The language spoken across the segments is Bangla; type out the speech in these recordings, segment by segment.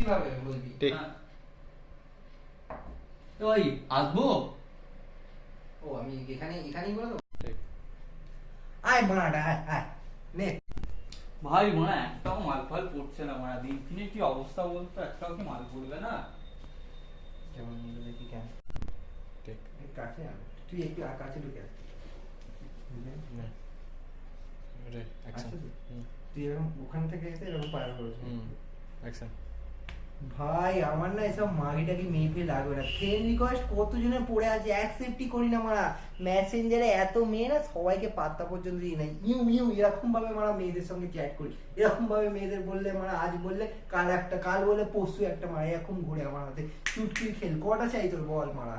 কিভাবে বলবি? ঠিক। তো ভাই আসবো? ও আমি এখানেই বলে দেবো। ঠিক। আয় মারাটা আয় নে। ভাই মানে একটাও মাল ফাল পড়ছে না, মানে দিন দিনে কি অবস্থা বলতো, একটাও কি মাল পড়বে না? যেমন দেখি কেন ঠিক। কাছে আয়। তুই একটু কাছে ঢুকে আয়। না রে অ্যাকশন। তুই এরকম ওখান থেকে এসে এরকম পার করেছিস। অ্যাকশন। ভাই আমার না এসব মাগিটাকে মেয়ে লাগবে না। ফ্রেন্ড রিকোয়েস্ট কতজনে পড়ে আছে, অ্যাকসেপ্টই করি না মারা। মেসেঞ্জারে এত মেয়ে না, সবাইকে পাত্তা পর্যন্ত দিই না। ইউ এরকম ভাবে মারা মেয়েদের সঙ্গে চ্যাট করি, এরকম ভাবে মেয়েদের বললে মারা আজ বললে কাল একটা, কাল বলে পরশু একটা মারা, এরকম ঘুরে আমার হাতে চুটকির খেল। কটা চাই তোর বল মারা?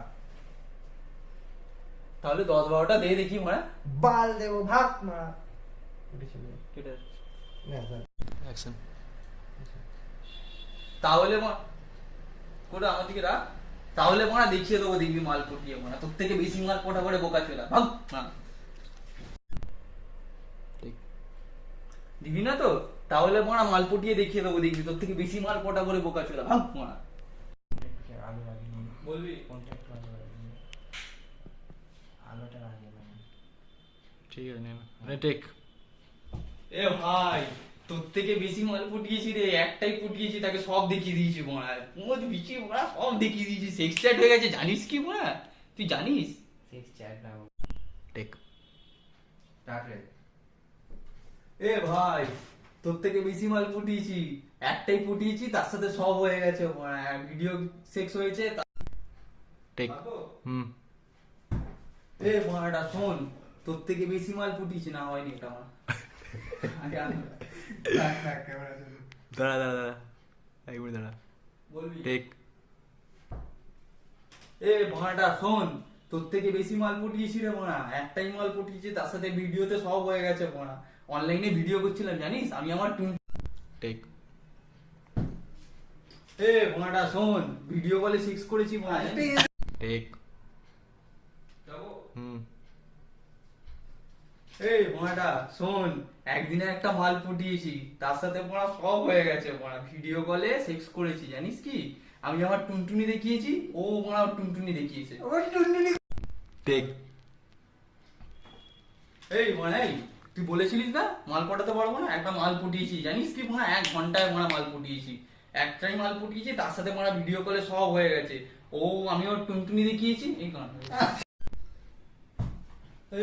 তাহলে 10-12টা দিয়ে দেখি মানে। বাল দেবো ভাগ মারা। কেটে অ্যাকশন। তাহলে কোটা আমার দিকে রাখ। তাহলে মনে দেখিয়ে দেবো, দেখবি মাল পটিয়ে মনে, তোর থেকে বেশি মাল পটা করে বোকা চলে ভাগ না। ঠিক। দিবি না তো? তাহলে মনে মাল পটিয়ে দেখিয়ে দেবো, দেখবি তোর থেকে বেশি মাল পটা করে বোকা চলে ভাগ মনে। বলবি ঠিক আছে মানে টেক। এ ভাই তোর থেকে বেশি মাল পটিয়েছি রে, একটাই পটিয়েছি, তাকে সব দেখিয়ে দিয়েছি মনে, মদ বিচি মনে সব দেখিয়ে দিয়েছি, সেক্স চ্যাট হয়ে গেছে, জানিস কি মনে? তুই জানিস? সেক্স চ্যাট না টেক। তারপরে এ ভাই তোর থেকে বেশি মাল পটিয়েছি, একটাই পটিয়েছি, তার সাথে সব হয়ে গেছে মনে, ভিডিও সেক্স হয়েছে। টেক। এ মারাটা শোন, তোর থেকে বেশি মাল পটিয়েছি, না হয়নি এটা আমার। দাঁড়া দাঁড়া দাঁড়া একবার দাঁড়া। বলবি? টেক। এ ভাড়াটা শোন, তোর থেকে বেশি মাল পটিয়েছি রে মোনা, একটাই মাল পটিয়েছি, তার সাথে ভিডিওতে সব হয়ে গেছে মোনা, অনলাইনে ভিডিও করছিলাম জানিস আমি আমার টেক। এ ভাড়াটা শোন, ভিডিও কলে সেক্স করেছি মোনা। টেক। যাবো? এই ভাড়াটা শোন, একদিনে একটা মাল পটিয়েছি, তার সাথে মোনা সব হয়ে গেছে মোনা, ভিডিও কলে সেক্স করেছি জানিস কি, আমি আমার টুনটুনি দেখিয়েছি, ও মোনা টুনটুনি দেখিয়েছে। টেক। এই মানে তুই বলেছিলিস না মাল পটাতে পারবো না, একটা মাল পটিয়েছি জানিস কি মানে, 1 ঘন্টায় মানে মাল পটিয়েছি, একটাই মাল পটিয়েছি, তার সাথে মানে ভিডিও কলে সব হয়ে গেছে, ও আমি ওর টুনটুনি দেখিয়েছি এই কারণে।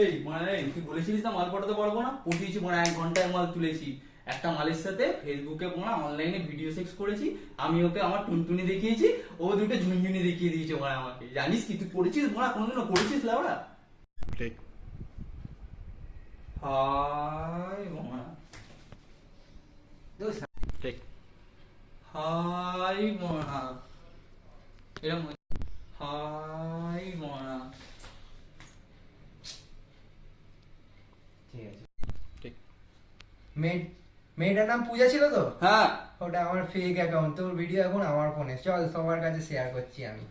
এই মানে তুই বলেছিলিস না মাল পটাতে পারবো না, পটিয়েছি মানে 1 ঘন্টায় মাল তুলেছি, একটা মালের সাথে ফেসবুকে মানে অনলাইনে ভিডিও সেক্স করেছি, আমি ওকে আমার টুনটুনি দেখিয়েছি, ও দুটো ঝুনঝুনি দেখিয়ে দিয়েছে মানে আমাকে, জানিস কি তুই করেছিস মানে, কোনোদিনও করেছিস লাউড়া? টেক। হাই মামা, টেক। হাই মামা, এরকম হাই মামা। ঠিক আছে। টেক। মেয়েটার নাম পূজা ছিল তো? হ্যাঁ ওটা আমার ফেক অ্যাকাউন্ট, তোর ভিডিও এখন আমার ফোনে, চল সবার কাছে শেয়ার করছি আমি।